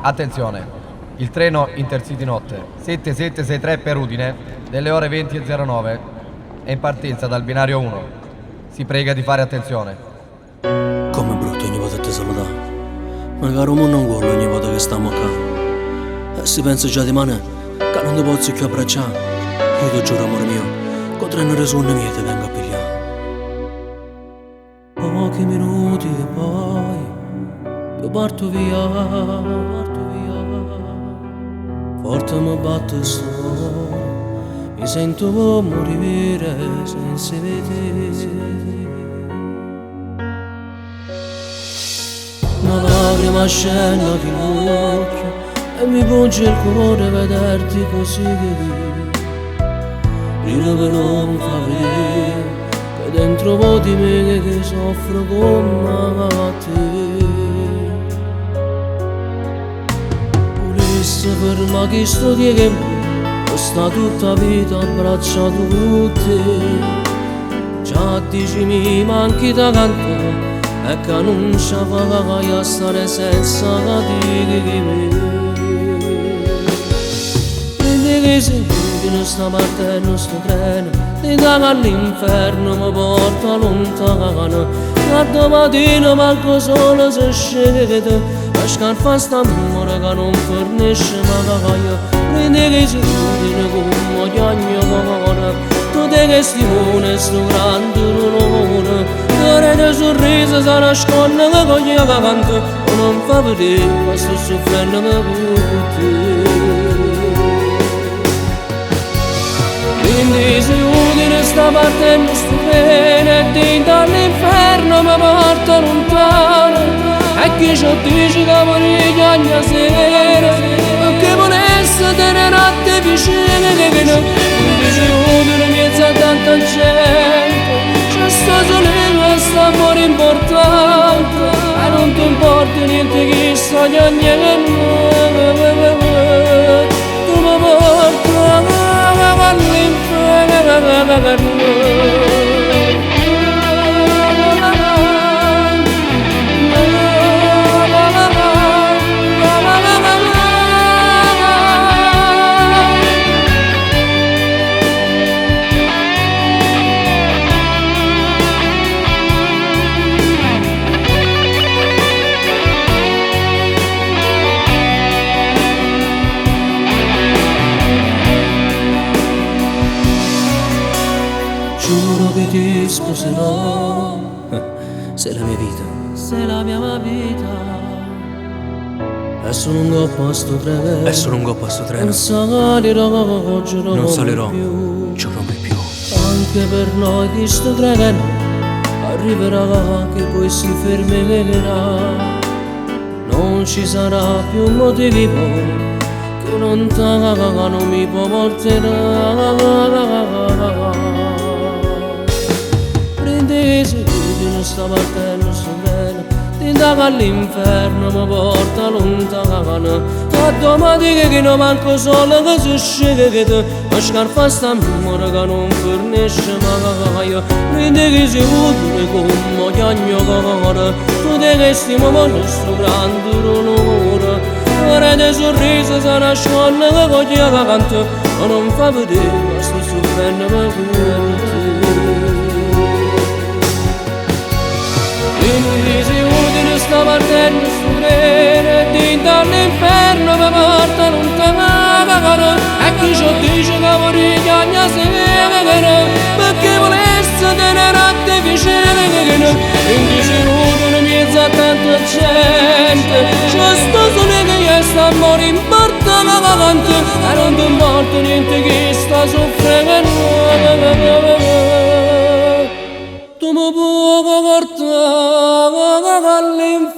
Attenzione, il treno Intercity Notte 7763 per Udine delle ore 20:09 è in partenza dal binario 1. Si prega di fare attenzione. Come è brutto ogni volta ti salutare. Magari un non vuole ogni volta che stiamo qua. E si pensa già di mane che non ti posso più abbracciare. Io ti giuro amore mio, con tre ragioni mie ti vengo a pigliare. Pochi minuti e poi io parto via. Forte mi batte il cuore, mi sento morire senza vedere. Una lacrima scenda di occhio e mi punge il cuore vederti così Io che non fa vedere che dentro di me che soffro come te. Volessi fermare chi sto che sta tutta vita abbracciato con te. Già dici mi manchi da cantare e che non ci fai a stare senza cattivi che me. Prendi che senti non sta partendo sto treno, ti dà all'inferno mi porta lontano. A domattina manco solo se scende, la scarpa sta amore che non fornisce magaia. Prendi che senti come chiagno cuore, tu te che stimone sto grande dolore. Ora il sorriso sa nasconde che coglie che canto, non fa vedere ma sto soffrendo per te. Quindi se Udine sta partendo sto treno e ti dall'inferno mi porta lontano. E chi ci dice che moriglia ogni sera, che volesse tenere a te vicino che no. Quindi se Udine mezzo a tanta gente, c'è sto solino e sta amore importante, e non ti importa niente che sto niente. Tu mi porta Giuro che ti sposerò, sei la mia vita, sei la mia vita. E sono un coppo a sto treno, non salirò, non salirò, giuro mai più. Anche per noi di sto treno arriverà che poi si fermerà. Non ci sarà più motivo che lontano non mi può portare. Se tu non sta partendo sto treno, ti dà all'inferno mi porta lontano. A domattina che non manco solo che si scende, la scarpa sta amore che non fornisce magaia. Prendi che si Udine come chiagno cuore, tu te che stimo sto grande dolore. Ora il sorriso sa nasconde che coglie che canto, ma non fa vedere ma sto soffrendo per te. Quindi se Udine sta partendo sto treno e ti dall'inferno mi porta lontano. E chi ci dice che moriglia ogni sera, perché volesse tenere a te vicino che no. Quindi se Udine mezzo a tanta gente, c'è sto sole che gli sta a morire in porta che canto, e non ti importa niente che sta soffrendo. Tu mi puoi portare all'inferno.